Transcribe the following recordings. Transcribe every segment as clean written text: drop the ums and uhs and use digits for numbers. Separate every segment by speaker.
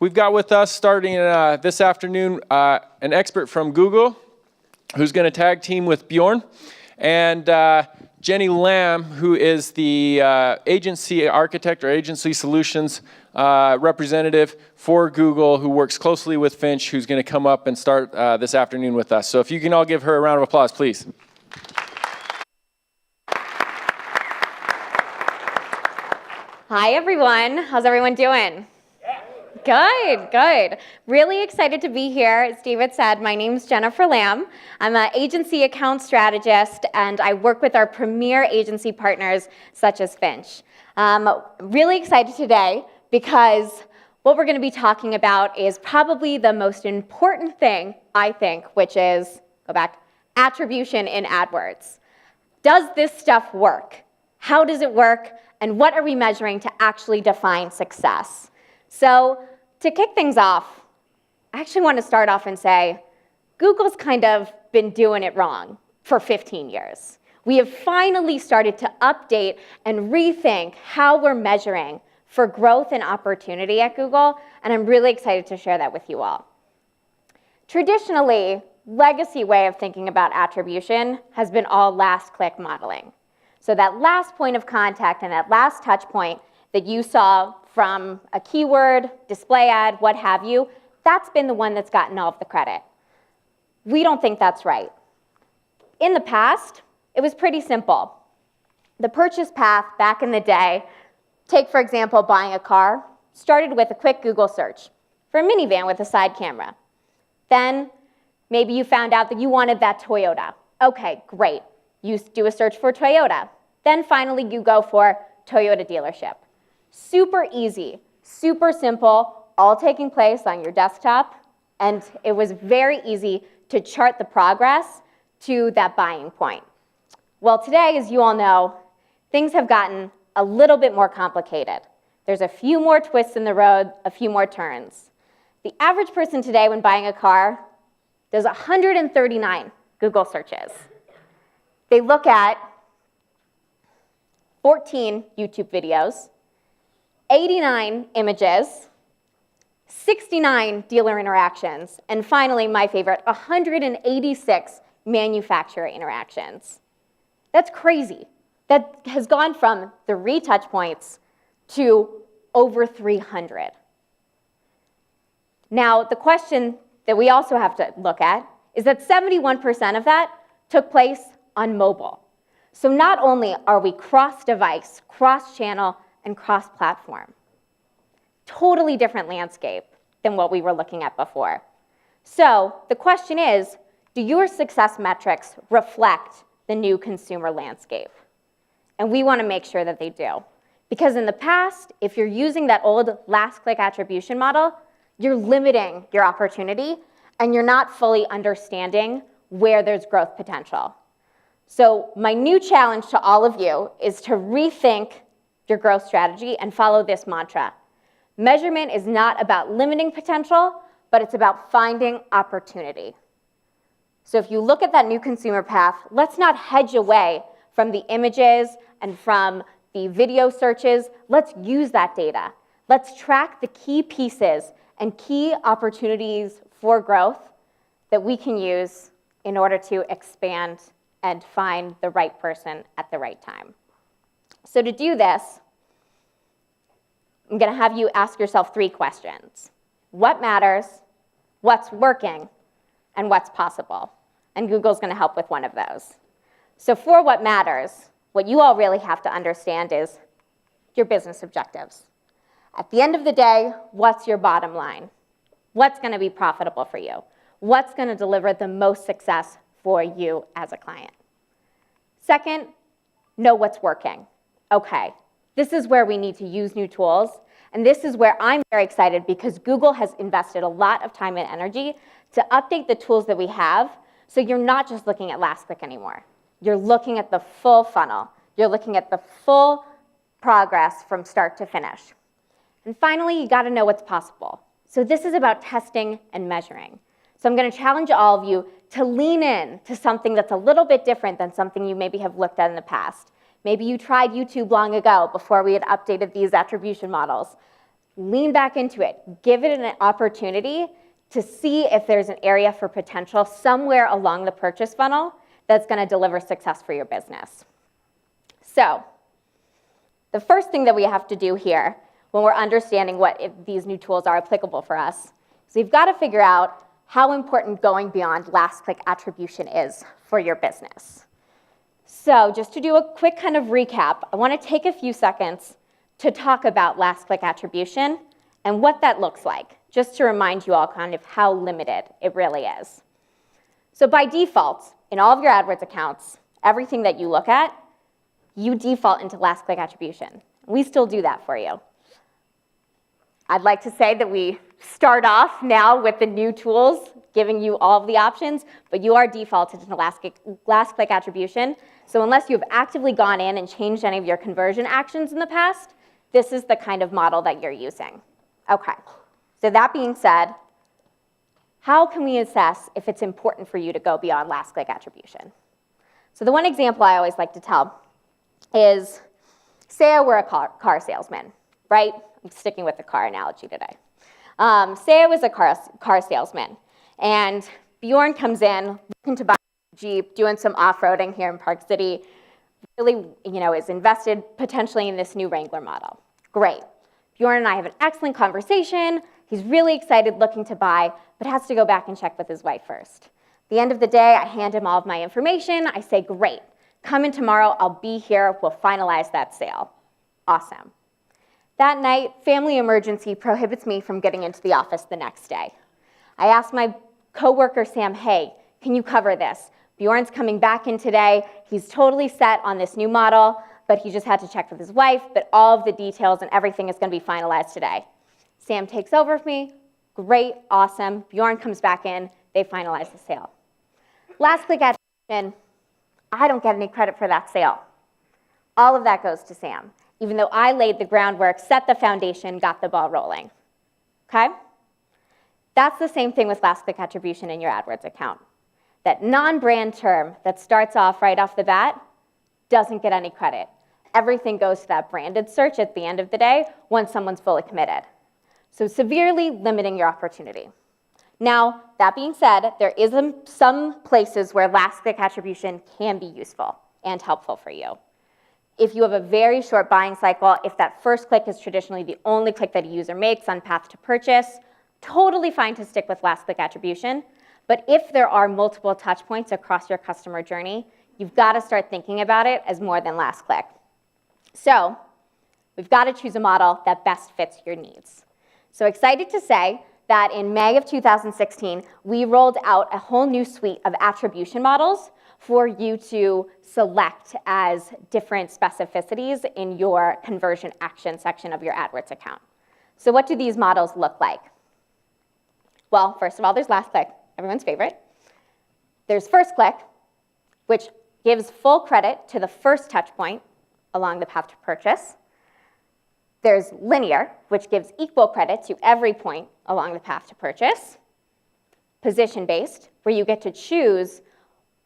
Speaker 1: We've got with us starting this afternoon an expert from Google who's going to tag team with Bjorn, and Jenny Lamb, who is the agency architect or agency solutions representative for Google, who works closely with Finch, who's going to come up and start this afternoon with us. So if you can all give her a round of applause, please.
Speaker 2: Hi, everyone. How's everyone doing? Good, good. Really excited to be here. As David said, my name's Jennifer Lamb. I'm an agency account strategist, and I work with our premier agency partners, such as Finch. Really excited today because what we're going to be talking about is probably the most important thing, I think, which is, go back, attribution in AdWords. Does this stuff work? How does it work? And what are we measuring to actually define success? So to kick things off, I actually want to start off and say, Google's kind of been doing it wrong for 15 years. We have finally started to update and rethink how we're measuring for growth and opportunity at Google, and I'm really excited to share that with you all. Traditionally, legacy way of thinking about attribution has been all last-click modeling. So that last point of contact and that last touch point that you saw from a keyword, display ad, what have you, that's been the one that's gotten all of the credit. We don't think that's right. In the past, it was pretty simple. The purchase path back in the day, take for example buying a car, started with a quick Google search for a minivan with a side camera. Then maybe you found out that you wanted that Toyota. Okay, great. You do a search for Toyota. Then finally you go for Toyota dealership. Super easy, super simple, all taking place on your desktop, and it was very easy to chart the progress to that buying point. Well, today, as you all know, things have gotten a little bit more complicated. There's a few more twists in the road, a few more turns. The average person today when buying a car does 139 Google searches. They look at 14 YouTube videos, 89 images, 69 dealer interactions, and finally, my favorite, 186 manufacturer interactions. That's crazy. That has gone from 3 touch points to over 300. Now, the question that we also have to look at is that 71% of that took place on mobile. So not only are we cross-device, cross-channel, and cross-platform. Totally different landscape than what we were looking at before. So the question is, do your success metrics reflect the new consumer landscape? And we want to make sure that they do. Because in the past, if you're using that old last-click attribution model, you're limiting your opportunity, and you're not fully understanding where there's growth potential. So my new challenge to all of you is to rethink your growth strategy and follow this mantra. Measurement is not about limiting potential, but it's about finding opportunity. So if you look at that new consumer path, let's not hedge away from the images and from the video searches. Let's use that data. Let's track the key pieces and key opportunities for growth that we can use in order to expand and find the right person at the right time. So to do this, I'm going to have you ask yourself 3 questions. What matters, what's working, and what's possible? And Google's going to help with one of those. So for what matters, what you all really have to understand is your business objectives. At the end of the day, what's your bottom line? What's going to be profitable for you? What's going to deliver the most success for you as a client? Second, know what's working. Okay, this is where we need to use new tools, and this is where I'm very excited because Google has invested a lot of time and energy to update the tools that we have, so you're not just looking at last click anymore. You're looking at the full funnel. You're looking at the full progress from start to finish. And finally, you got to know what's possible. So this is about testing and measuring. So I'm going to challenge all of you to lean in to something that's a little bit different than something you maybe have looked at in the past. Maybe you tried YouTube long ago before we had updated these attribution models. Lean back into it. Give it an opportunity to see if there's an area for potential somewhere along the purchase funnel that's going to deliver success for your business. So the first thing that we have to do here when we're understanding what these new tools are applicable for us is we've got to figure out how important going beyond last click attribution is for your business. So just to do a quick kind of recap, I want to take a few seconds to talk about last click attribution and what that looks like, just to remind you all kind of how limited it really is. So by default, in all of your AdWords accounts, everything that you look at, you default into last click attribution. We still do that for you. I'd like to say that we start off now with the new tools, giving you all of the options, but you are defaulted to last click attribution. So unless you've actively gone in and changed any of your conversion actions in the past, this is the kind of model that you're using. Okay, so that being said, how can we assess if it's important for you to go beyond last click attribution? So the one example I always like to tell is, say I were a car salesman, right? I'm sticking with the car analogy today. Say I was a car salesman, and Bjorn comes in looking to buy a Jeep, doing some off-roading here in Park City, really is invested potentially in this new Wrangler model. Great. Bjorn and I have an excellent conversation. He's really excited looking to buy, but has to go back and check with his wife first. At the end of the day, I hand him all of my information. I say, great. Come in tomorrow. I'll be here. We'll finalize that sale. Awesome. That night, family emergency prohibits me from getting into the office the next day. I asked my coworker, Sam, hey, can you cover this? Bjorn's coming back in today. He's totally set on this new model, but he just had to check with his wife, but all of the details and everything is going to be finalized today. Sam takes over with me. Great, awesome. Bjorn comes back in. They finalize the sale. Last click attribution, I don't get any credit for that sale. All of that goes to Sam, even though I laid the groundwork, set the foundation, got the ball rolling. Okay? That's the same thing with last click attribution in your AdWords account. That non-brand term that starts off right off the bat doesn't get any credit. Everything goes to that branded search at the end of the day once someone's fully committed. So severely limiting your opportunity. Now, that being said, there is some places where last click attribution can be useful and helpful for you. If you have a very short buying cycle, if that first click is traditionally the only click that a user makes on path to purchase, totally fine to stick with last click attribution. But if there are multiple touch points across your customer journey, you've got to start thinking about it as more than last click. So we've got to choose a model that best fits your needs. So excited to say that in May of 2016, we rolled out a whole new suite of attribution models for you to select as different specificities in your conversion action section of your AdWords account. So what do these models look like? Well, first of all, there's last click, everyone's favorite. There's first click, which gives full credit to the first touch point along the path to purchase. There's linear, which gives equal credit to every point along the path to purchase. Position-based, where you get to choose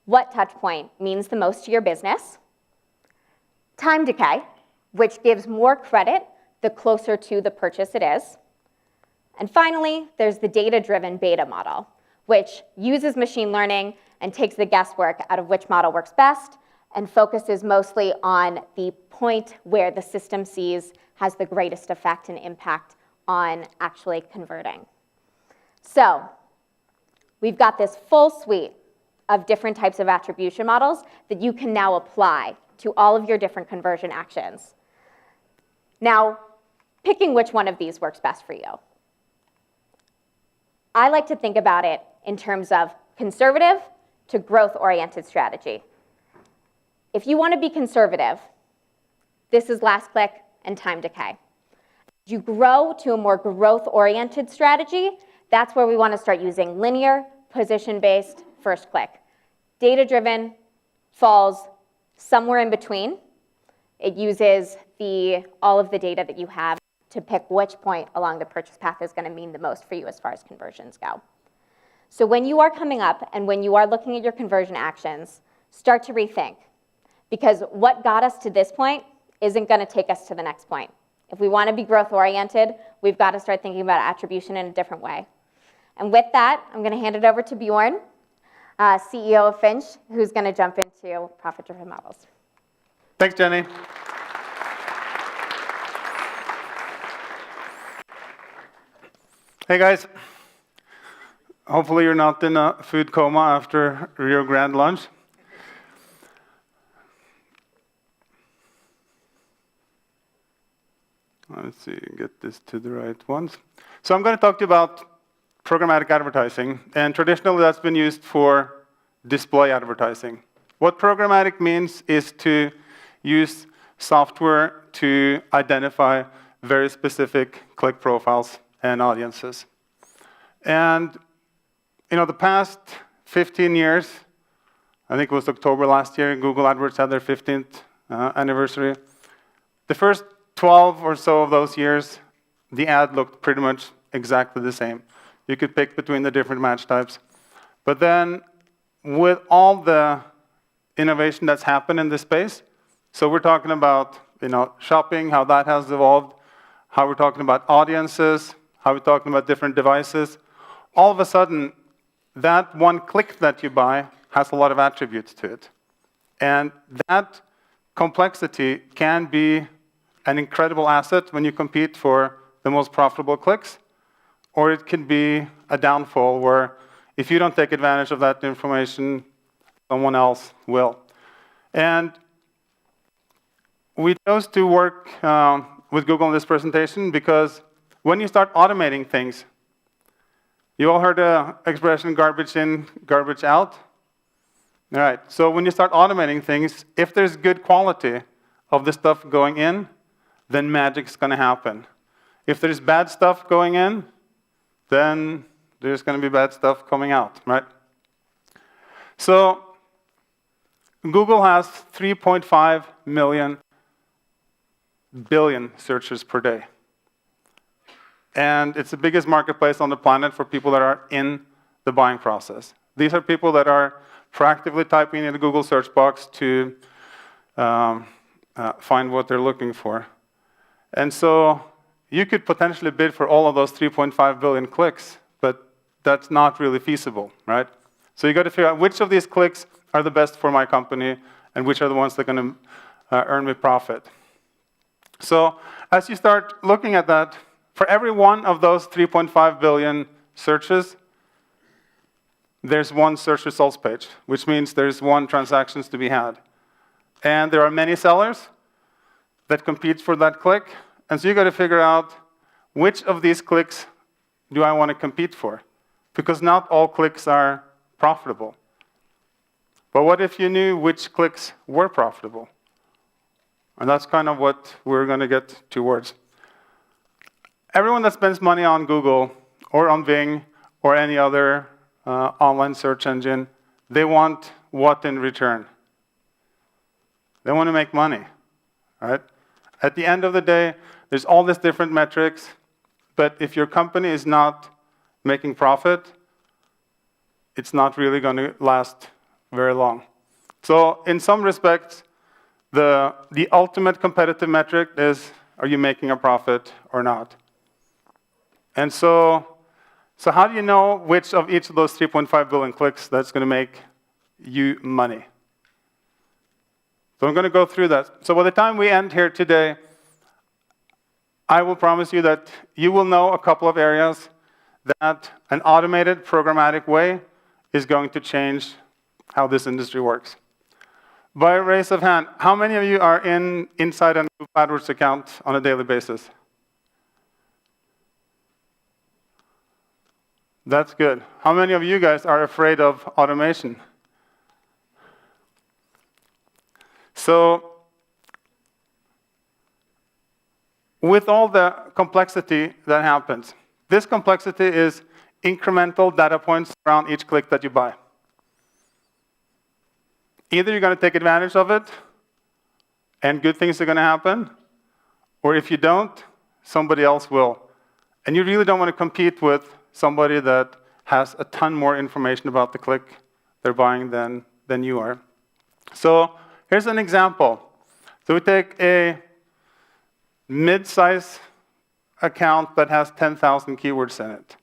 Speaker 2: what touch point means the most to your business. Time decay, which gives more credit the closer to the purchase it is. And finally, there's the data-driven beta model, which uses machine learning and takes the guesswork out of which model works best and focuses mostly on the point where the system sees has the greatest effect and impact on actually converting. So we've got this full suite of different types of attribution models that you can now apply to all of your different conversion actions. Now, picking which one of these works best for you. I like to think about it in terms of conservative to growth-oriented strategy. If you want to be conservative, this is last click and time decay. As you grow to a more growth-oriented strategy, that's where we want to start using linear, position-based, first click. Data-driven falls somewhere in between. It uses all of the data that you have to pick which point along the purchase path is going to mean the most for you as far as conversions go. So when you are coming up and when you are looking at your conversion actions, start to rethink. Because what got us to this point isn't going to take us to the next point. If we want to be growth-oriented, we've got to start thinking about attribution in a different way. And with that, I'm going to hand it over to Bjorn, CEO of Finch, who's going to jump into profit-driven models.
Speaker 3: Thanks, Jenny. Hey, guys. Hopefully you're not in a food coma after your grand lunch. Let's see, get this to the right ones. So I'm going to talk to you about programmatic advertising, and traditionally that's been used for display advertising. What programmatic means is to use software to identify very specific click profiles and audiences. And the past 15 years, I think it was October last year, Google AdWords had their 15th anniversary. The first 12 or so of those years, the ad looked pretty much exactly the same. You could pick between the different match types. But then, with all the innovation that's happened in this space, so we're talking about shopping, how that has evolved, how we're talking about audiences, how we're talking about different devices, all of a sudden, that one click that you buy has a lot of attributes to it. And that complexity can be an incredible asset when you compete for the most profitable clicks, or it can be a downfall where if you don't take advantage of that information, someone else will. And we chose to work with Google in this presentation because when you start automating things, you all heard the expression garbage in, garbage out? All right, so when you start automating things, if there's good quality of the stuff going in, then magic's going to happen. If there's bad stuff going in, then there's going to be bad stuff coming out, right? So Google has 3.5 billion searches per day. And it's the biggest marketplace on the planet for people that are in the buying process. These are people that are proactively typing in the Google search box to find what they're looking for. And so you could potentially bid for all of those 3.5 billion clicks, but that's not really feasible, right? So you got to figure out which of these clicks are the best for my company and which are the ones that are going to earn me profit. So as you start looking at that, for every one of those 3.5 billion searches, there's one search results page, which means there's one transactions to be had. And there are many sellers that compete for that click. And so you got to figure out which of these clicks do I want to compete for? Because not all clicks are profitable. But what if you knew which clicks were profitable? And that's kind of what we're going to get towards. Everyone that spends money on Google or on Bing or any other online search engine, they want what in return? They want to make money, right? At the end of the day, there's all these different metrics, but if your company is not making profit, it's not really going to last very long. So in some respects, the ultimate competitive metric is, are you making a profit or not? And so how do you know which of each of those 3.5 billion clicks that's going to make you money? So I'm going to go through that. So by the time we end here today, I will promise you that you will know a couple of areas that an automated, programmatic way is going to change how this industry works. By raise of hand, how many of you are inside an AdWords account on a daily basis? That's good. How many of you guys are afraid of automation? So, with all the complexity that happens, this complexity is incremental data points around each click that you buy. Either you're going to take advantage of it, and good things are going to happen, or if you don't, somebody else will. And you really don't want to compete with somebody that has a ton more information about the click they're buying than you are. So here's an example. So we take a mid-size account that has 10,000 keywords in it.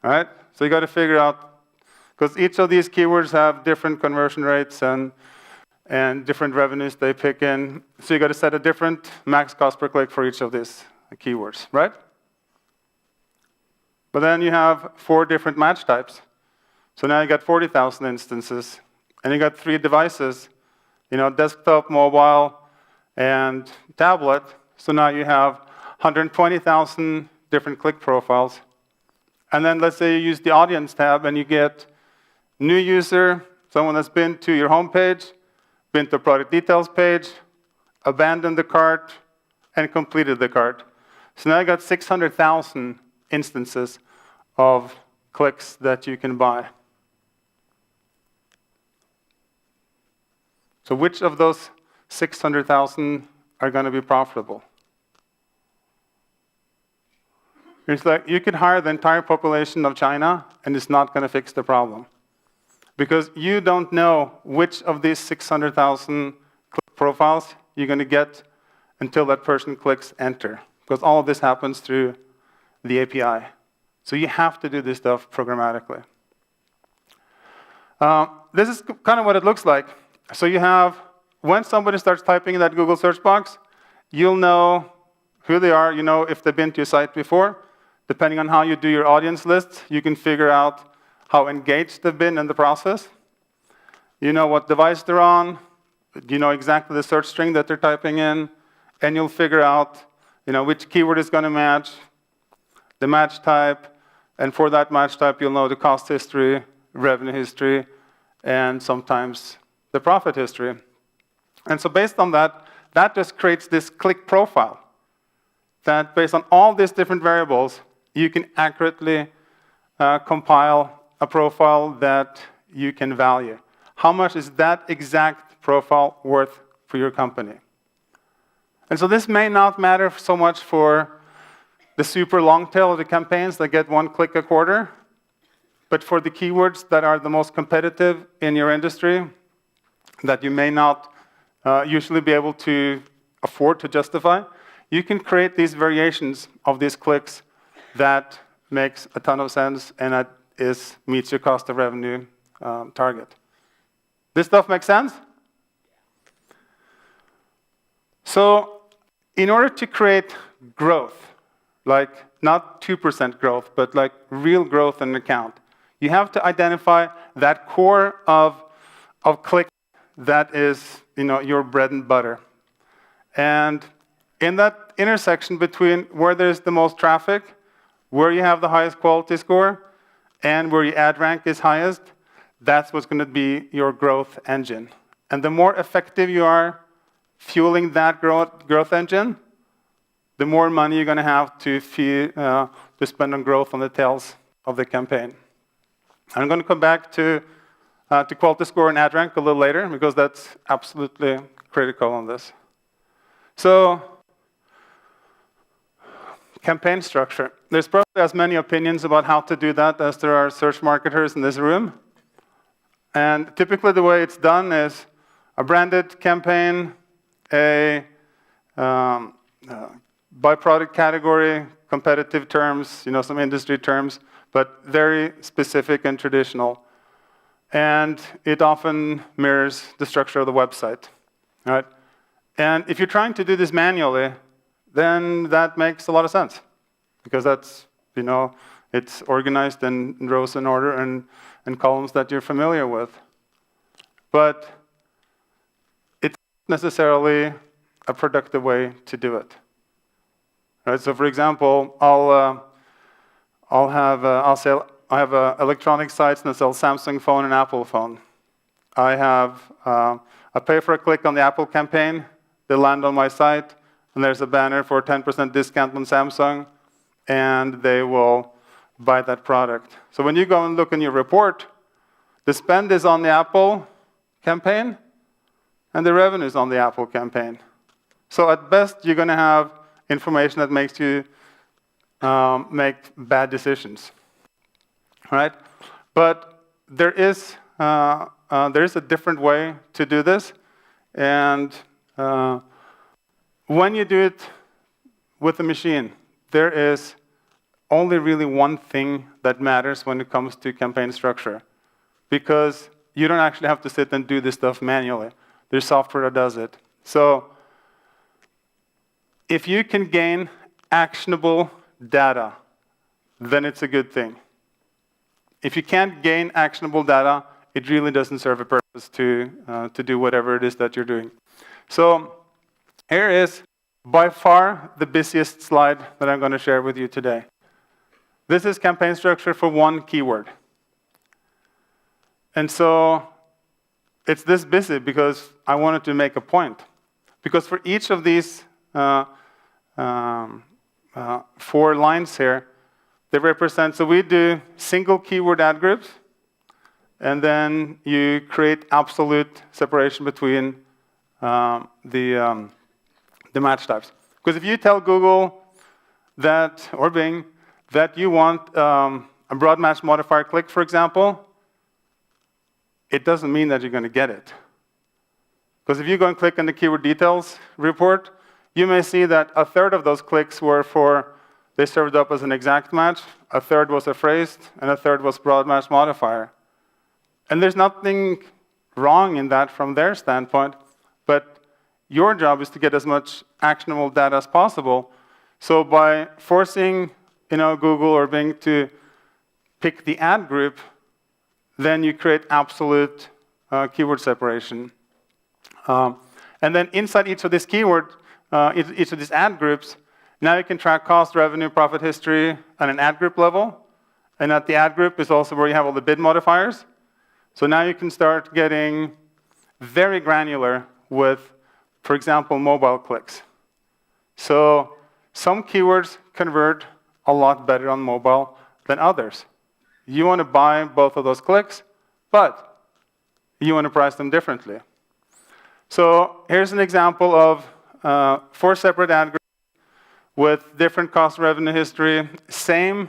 Speaker 3: All right? So you got to figure out, because each of these keywords have different conversion rates and different revenues they pick in. So you got to set a different max cost per click for each of these keywords, right? But then you have 4 different match types. So now you got 40,000 instances, and you got 3 devices, desktop, mobile, and tablet. So now you have 120,000 different click profiles. And then let's say you use the audience tab and you get new user, someone that's been to your homepage, been to product details page, abandoned the cart, and completed the cart. So now you got 600,000 instances of clicks that you can buy. So which of those 600,000 are going to be profitable? It's like you could hire the entire population of China, and it's not going to fix the problem. Because you don't know which of these 600,000 click profiles you're going to get until that person clicks enter. Because all of this happens through the API. So you have to do this stuff programmatically. This is kind of what it looks like. So you have, when somebody starts typing in that Google search box, you'll know who they are, if they've been to your site before. Depending on how you do your audience lists, you can figure out how engaged they've been in the process. You know what device they're on. You know exactly the search string that they're typing in. And you'll figure out which keyword is going to match, the match type. And for that match type, you'll know the cost history, revenue history, and sometimes the profit history. And so based on that, that just creates this click profile. That based on all these different variables, you can accurately compile a profile that you can value. How much is that exact profile worth for your company? And so this may not matter so much for the super long tail of the campaigns that get 1 click a quarter, but for the keywords that are the most competitive in your industry, that you may not usually be able to afford to justify, you can create these variations of these clicks that makes a ton of sense and that meets your cost of revenue target. This stuff makes sense? So in order to create growth, like not 2% growth, but like real growth in an account, you have to identify that core of click that is your bread and butter. And in that intersection between where there's the most traffic, where you have the highest quality score, and where your ad rank is highest, that's what's going to be your growth engine. And the more effective you are fueling that growth engine, the more money you're going to have to spend on growth on the tails of the campaign. I'm going to come back to quality score and ad rank a little later, because that's absolutely critical on this. So, campaign structure. There's probably as many opinions about how to do that as there are search marketers in this room. And typically the way it's done is a branded campaign, a by product category, competitive terms, some industry terms, but very specific and traditional. And it often mirrors the structure of the website, right? And if you're trying to do this manually, then that makes a lot of sense, because that's, it's organized in rows in order and columns that you're familiar with. But it's not necessarily a productive way to do it. Right? So, for example, I'll have electronic sites that sell Samsung phone and Apple phone. I pay for a click on the Apple campaign. They land on my site, and there's a banner for 10% discount on Samsung, and they will buy that product. So when you go and look in your report, the spend is on the Apple campaign, and the revenue is on the Apple campaign. So at best, you're going to have information that makes you make bad decisions. right? But there is a different way to do this, and when you do it with a machine, there is only really one thing that matters when it comes to campaign structure, because you don't actually have to sit and do this stuff manually. There's software that does it. So if you can gain actionable data, then it's a good thing. If you can't gain actionable data, it really doesn't serve a purpose to do whatever it is that you're doing. So here is by far the busiest slide that I'm going to share with you today. This is campaign structure for one keyword. And so it's this busy because I wanted to make a point. Because for each of these 4 lines here, they represent, so we do single keyword ad groups, and then you create absolute separation between the match types. Because if you tell Google that, or Bing, that you want a broad match modifier click, for example, it doesn't mean that you're going to get it. Because if you go and click on the keyword details report, you may see that a third of those clicks were for, they served up as an exact match, a third was a phrased, and a third was broad match modifier. And there's nothing wrong in that from their standpoint, but your job is to get as much actionable data as possible. So by forcing Google or Bing to pick the ad group, then you create absolute keyword separation. And then inside each of these keywords, each of these ad groups, now you can track cost, revenue, profit history at an ad group level. And at the ad group is also where you have all the bid modifiers. So now you can start getting very granular with, for example, mobile clicks. So some keywords convert a lot better on mobile than others. You want to buy both of those clicks, but you want to price them differently. So here's an example of 4 separate ad groups with different cost revenue history, same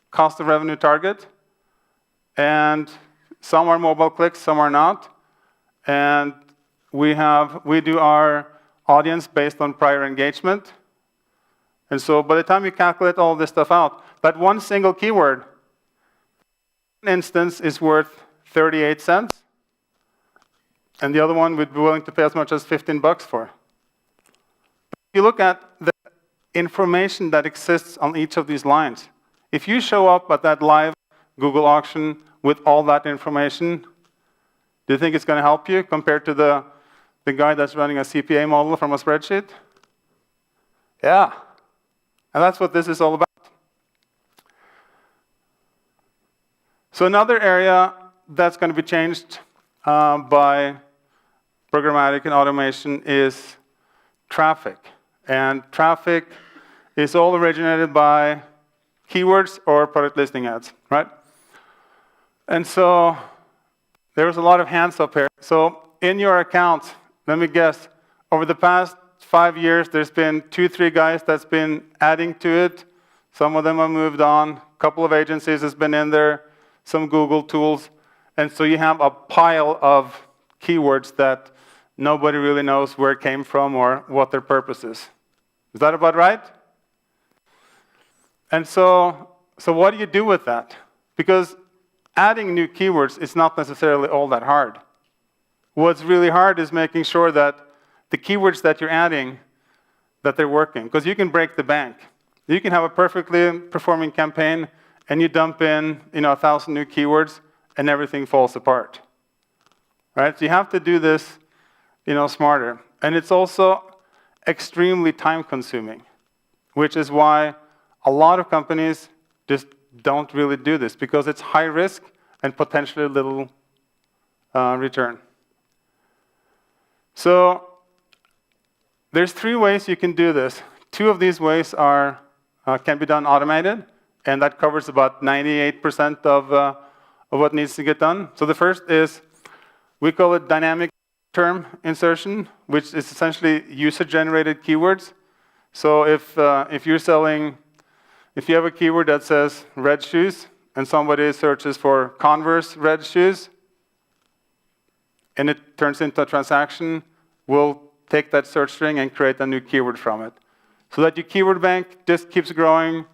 Speaker 3: cost of revenue target, and some are mobile clicks, some are not. And we do our audience based on prior engagement. And so by the time you calculate all this stuff out, that one single keyword instance is worth 38 cents. And the other one we'd be willing to pay as much as $15 for. If you look at the information that exists on each of these lines, if you show up at that live Google auction with all that information, do you think it's going to help you compared to the guy that's running a CPA model from a spreadsheet? Yeah. And that's what this is all about. So another area that's going to be changed by programmatic and automation is traffic. And traffic is all originated by keywords or product listing ads, right? And so there's a lot of hands up here. So in your account, let me guess, over the past 5 years, there's been 2-3 guys that's been adding to it. Some of them have moved on. A couple of agencies has been in there, some Google tools. And so you have a pile of keywords that nobody really knows where it came from or what their purpose is. Is that about right? And so what do you do with that? Because adding new keywords is not necessarily all that hard. What's really hard is making sure that the keywords that you're adding, that they're working. Because you can break the bank. You can have a perfectly performing campaign, and you dump in 1,000 new keywords, and everything falls apart. Right? So you have to do this smarter. And it's also extremely time-consuming, which is why a lot of companies just don't really do this, because it's high risk and potentially little return. So there's 3 ways you can do this. 2 of these ways can be done automated, and that covers about 98% of what needs to get done. So the first is, we call it dynamic term insertion, which is essentially user-generated keywords. So if you have a keyword that says red shoes, and somebody searches for Converse red shoes, and it turns into a transaction, we'll take that search string and create a new keyword from it. So that your keyword bank just keeps growing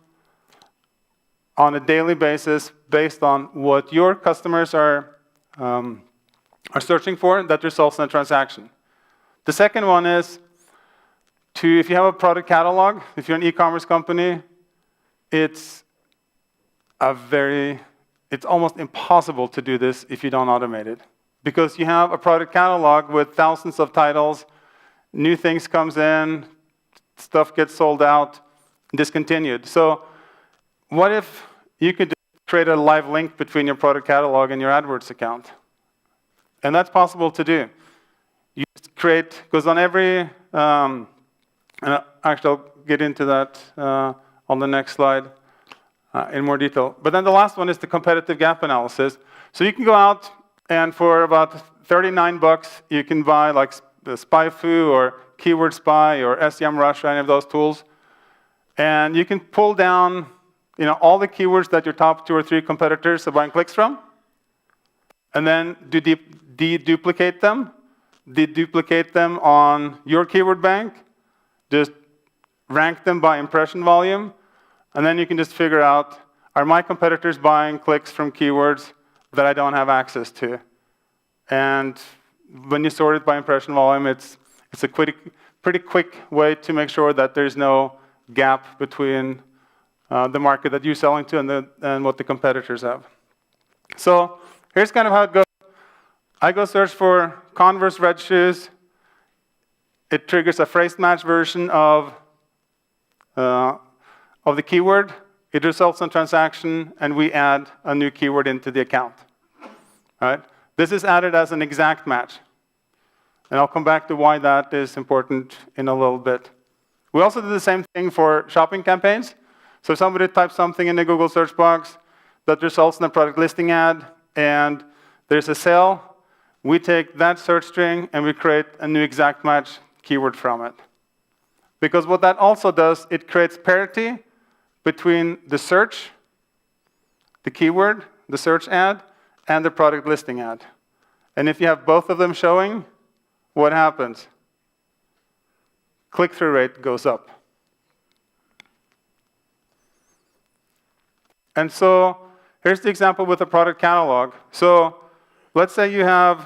Speaker 3: on a daily basis based on what your customers are searching for, that results in a transaction. The second one is if you have a product catalog, if you're an e-commerce company, it's almost impossible to do this if you don't automate it. Because you have a product catalog with thousands of titles, new things comes in, stuff gets sold out, discontinued. So what if you could create a live link between your product catalog and your AdWords account? And that's possible to do. You just create, because on every, and actually I'll get into that on the next slide in more detail. But then the last one is the competitive gap analysis. So you can go out and for about $39, you can buy like the SpyFu or Keyword Spy or SEMrush or any of those tools. And you can pull down all the keywords that your top 2 or 3 competitors are buying clicks from, and then deduplicate them on your keyword bank, just rank them by impression volume, and then you can just figure out, are my competitors buying clicks from keywords that I don't have access to? And when you sort it by impression volume, it's a pretty quick way to make sure that there's no gap between the market that you're selling to and what the competitors have. So here's kind of how it goes. I go search for Converse red shoes. It triggers a phrase match version of the keyword. It results in a transaction, and we add a new keyword into the account. All right? This is added as an exact match. And I'll come back to why that is important in a little bit. We also do the same thing for shopping campaigns. So if somebody types something in the Google search box that results in a product listing ad, and there's a sale, we take that search string and we create a new exact match keyword from it. Because what that also does, it creates parity between the search, the keyword, the search ad, and the product listing ad. And if you have both of them showing, what happens? Click-through rate goes up. And so here's the example with the product catalog. So let's say you have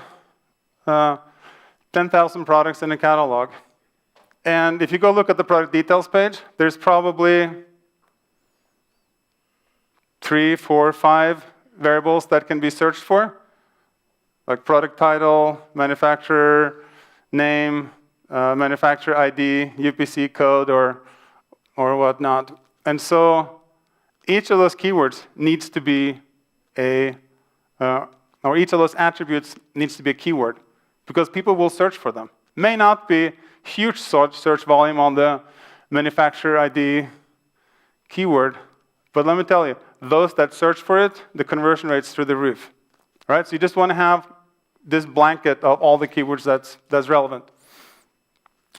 Speaker 3: 10,000 products in a catalog. And if you go look at the product details page, there's probably 3, 4, 5 variables that can be searched for, like product title, manufacturer name, manufacturer ID, UPC code, or whatnot. And so each of those keywords needs to be or each of those attributes needs to be a keyword, because people will search for them. May not be huge search volume on the manufacturer ID keyword, but let me tell you, those that search for it, the conversion rate's through the roof. Right? So you just want to have this blanket of all the keywords that's relevant.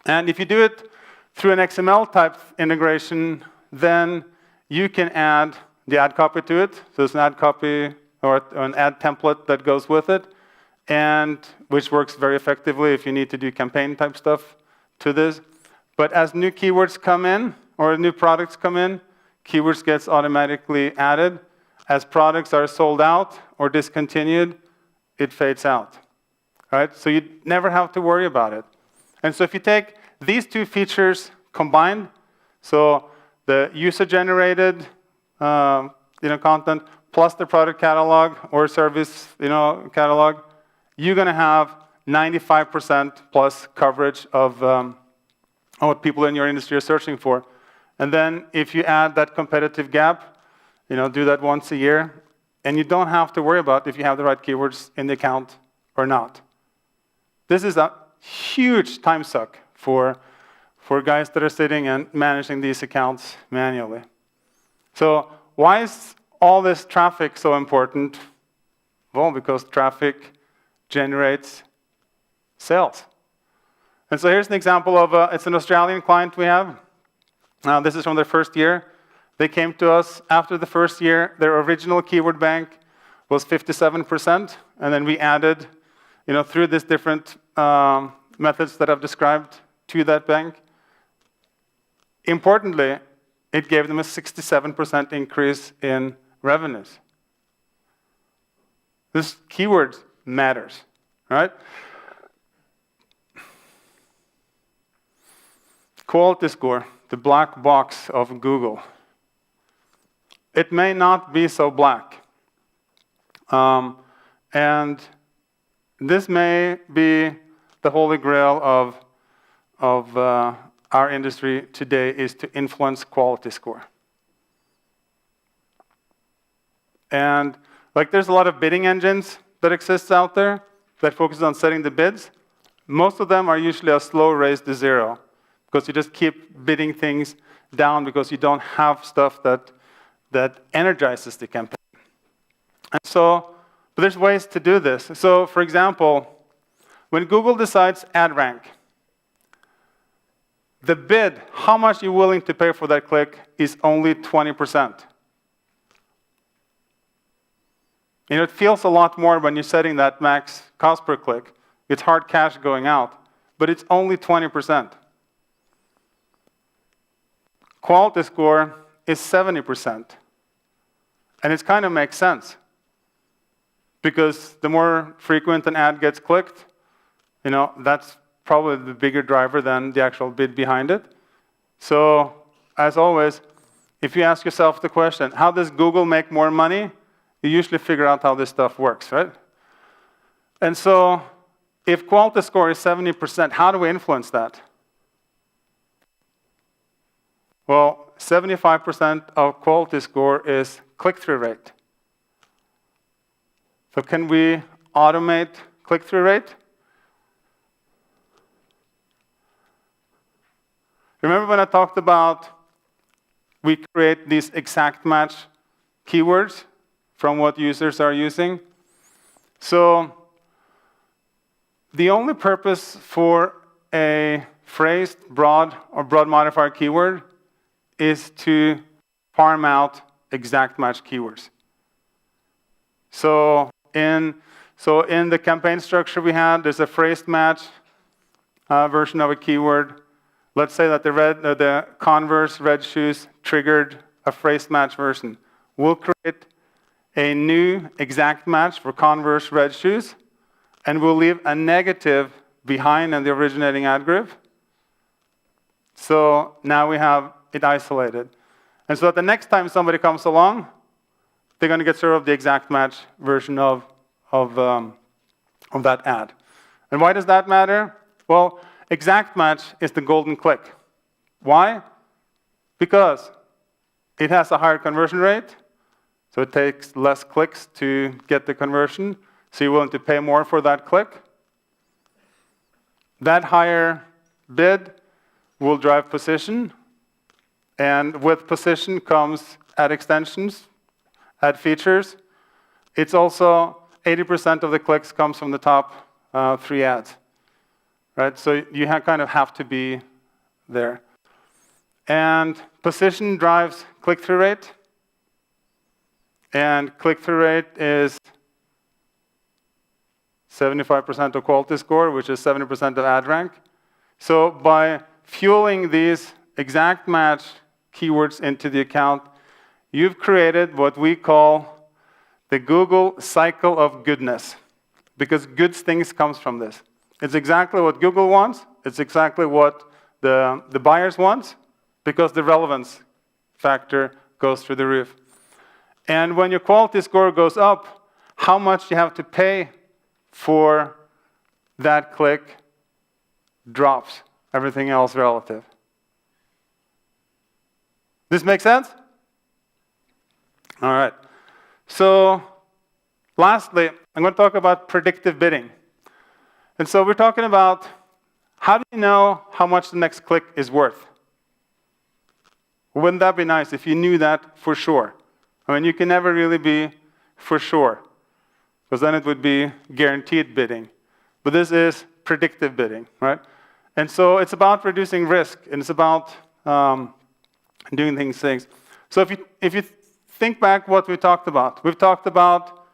Speaker 3: And if you do it through an XML type integration, then you can add the ad copy to it. So there's an ad copy or an ad template that goes with it, and which works very effectively if you need to do campaign type stuff to this. But as new keywords come in or new products come in, keywords gets automatically added. As products are sold out or discontinued, it fades out. Right? So you never have to worry about it. And so if you take these two features combined, so the user-generated content plus the product catalog or service catalog, you're going to have 95% plus coverage of what people in your industry are searching for. And then if you add that competitive gap, do that once a year, and you don't have to worry about if you have the right keywords in the account or not. This is a huge time suck for guys that are sitting and managing these accounts manually. So why is all this traffic so important? Well, because traffic generates sales. And so here's an example of, it's an Australian client we have. This is from their first year. They came to us after the first year. Their original keyword bank was 57%, and then we added, through these different methods that I've described to that bank. Importantly, it gave them a 67% increase in revenues. This keyword matters, right? Quality score, the black box of Google. It may not be so black. And this may be the holy grail of our industry today, is to influence quality score. And there's a lot of bidding engines that exist out there that focus on setting the bids. Most of them are usually a slow race to zero, because you just keep bidding things down because you don't have stuff that energizes the campaign. And so, but there's ways to do this. So, for example, when Google decides ad rank, the bid, how much you're willing to pay for that click, is only 20%. It feels a lot more when you're setting that max cost per click. It's hard cash going out, but it's only 20%. Quality score is 70%. And it kind of makes sense, because the more frequent an ad gets clicked, that's probably the bigger driver than the actual bid behind it. So, as always, if you ask yourself the question, how does Google make more money? You usually figure out how this stuff works, right? And so, if quality score is 70%, how do we influence that? Well, 75% of quality score is click-through rate. So can we automate click-through rate? Remember when I talked about we create these exact match keywords from what users are using? So the only purpose for a phrased, broad, or broad modifier keyword is to farm out exact match keywords. So in the campaign structure we had, there's a phrased match version of a keyword. Let's say that the Converse red shoes triggered a phrased match version. We'll create a new exact match for Converse red shoes, and we'll leave a negative behind in the originating ad group. So now we have it isolated. And so that the next time somebody comes along, they're going to get served the exact match version of that ad. And why does that matter? Well, exact match is the golden click. Why? Because it has a higher conversion rate, so it takes less clicks to get the conversion, so you're willing to pay more for that click. That higher bid will drive position, and with position comes ad extensions, ad features. It's also 80% of the clicks comes from the top 3 ads, right? So you kind of have to be there. And position drives click-through rate, and click-through rate is 75% of quality score, which is 70% of ad rank. So by fueling these exact match keywords into the account, you've created what we call the Google cycle of goodness, because good things comes from this. It's exactly what Google wants. It's exactly what the buyers want, because the relevance factor goes through the roof. And when your quality score goes up, how much you have to pay for that click drops. Everything else relative. This make sense? All right. So lastly, I'm going to talk about predictive bidding. And so we're talking about, how do you know how much the next click is worth? Wouldn't that be nice if you knew that for sure? I mean, you can never really be for sure, because then it would be guaranteed bidding. But this is predictive bidding, right? And so it's about reducing risk, and it's about doing things. So if you think back what we talked about, we've talked about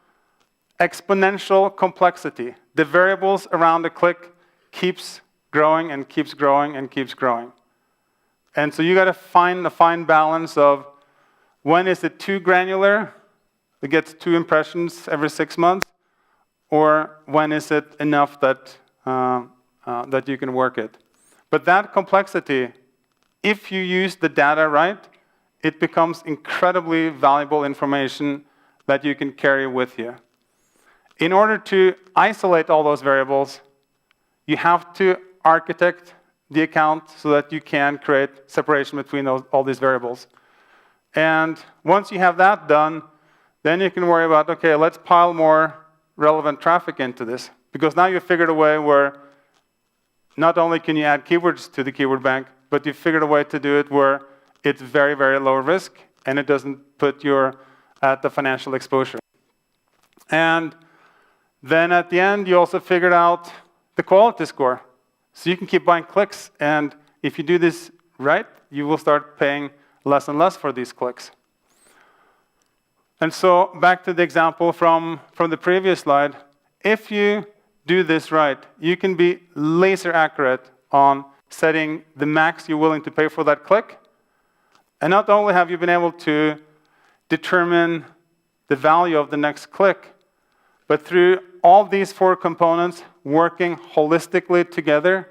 Speaker 3: exponential complexity. The variables around the click keeps growing and keeps growing and keeps growing. And so you got to find a fine balance of when is it too granular, it gets 2 impressions every 6 months, or when is it enough that, that you can work it. But that complexity, if you use the data right, it becomes incredibly valuable information that you can carry with you. In order to isolate all those variables, you have to architect the account so that you can create separation between all these variables. And once you have that done, then you can worry about, okay, let's pile more relevant traffic into this. Because now you've figured a way where not only can you add keywords to the keyword bank, but you've figured a way to do it where it's very, very low risk, and it doesn't put you at the financial exposure. And then at the end, you also figured out the quality score. So you can keep buying clicks, and if you do this right, you will start paying less and less for these clicks. And so back to the example from the previous slide, if you do this right, you can be laser accurate on setting the max you're willing to pay for that click. And not only have you been able to determine the value of the next click, but through all these 4 components working holistically together,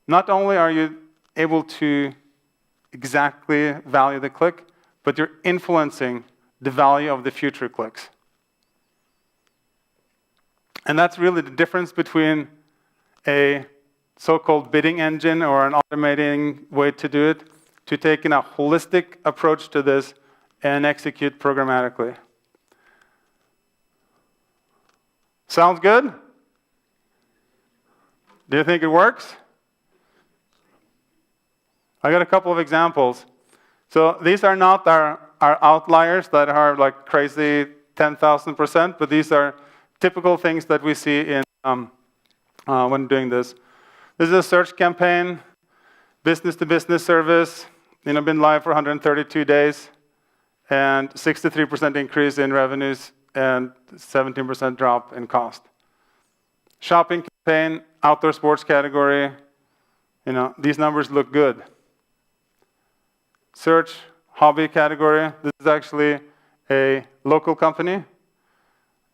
Speaker 3: not only are you able to exactly value the click, but you're influencing the value of the future clicks. And that's really the difference between a so-called bidding engine or an automating way to do it, to taking a holistic approach to this and execute programmatically. Sounds good? Do you think it works? I got a couple of examples. So these are not our outliers that are like crazy 10,000%, but these are typical things that we see in when doing this. This is a search campaign, business-to-business service, been live for 132 days, and 63% increase in revenues and 17% drop in cost. Shopping campaign, outdoor sports category, these numbers look good. Search, hobby category, this is actually a local company,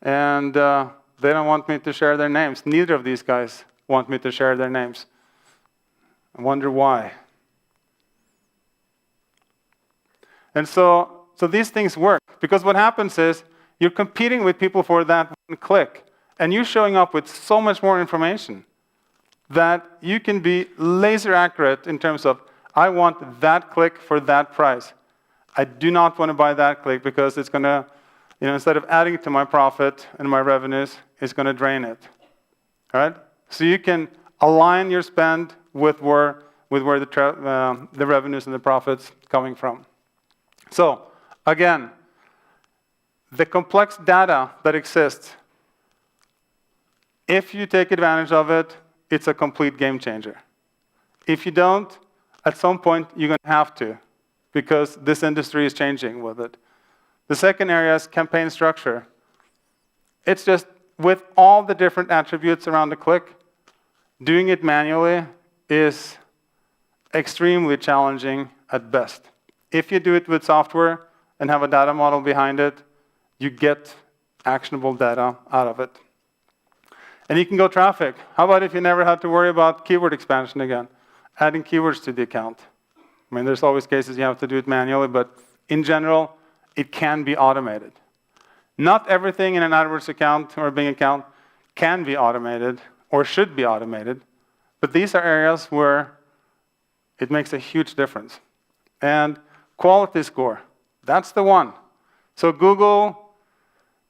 Speaker 3: and they don't want me to share their names. Neither of these guys want me to share their names. I wonder why. And so these things work, because what happens is you're competing with people for that one click, and you're showing up with so much more information that you can be laser accurate in terms of, I want that click for that price. I do not want to buy that click because it's going to, instead of adding to my profit and my revenues, it's going to drain it. All right? So you can align your spend with where the revenues and the profits coming from. So again, the complex data that exists, if you take advantage of it, it's a complete game changer. If you don't, at some point you're going to have to, because this industry is changing with it. The second area is campaign structure. It's just with all the different attributes around the click, doing it manually is extremely challenging at best. If you do it with software and have a data model behind it, you get actionable data out of it. And you can go traffic. How about if you never had to worry about keyword expansion again? Adding keywords to the account. I mean, there's always cases you have to do it manually, but in general, it can be automated. Not everything in an AdWords account or a Bing account can be automated or should be automated, but these are areas where it makes a huge difference. And quality score, that's the one. So Google,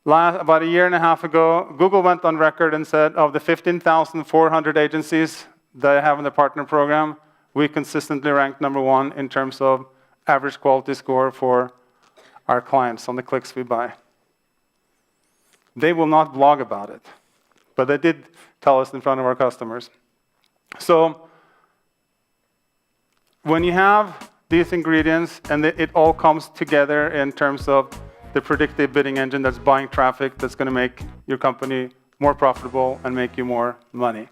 Speaker 3: about a year and a half ago, Google went on record and said, of the 15,400 agencies that I have in the partner program, we consistently ranked #1 in terms of average quality score for our clients on the clicks we buy. They will not blog about it, but they did tell us in front of our customers. So when you have these ingredients, and it all comes together in terms of the predictive bidding engine that's buying traffic that's going to make your company more profitable and make you more money.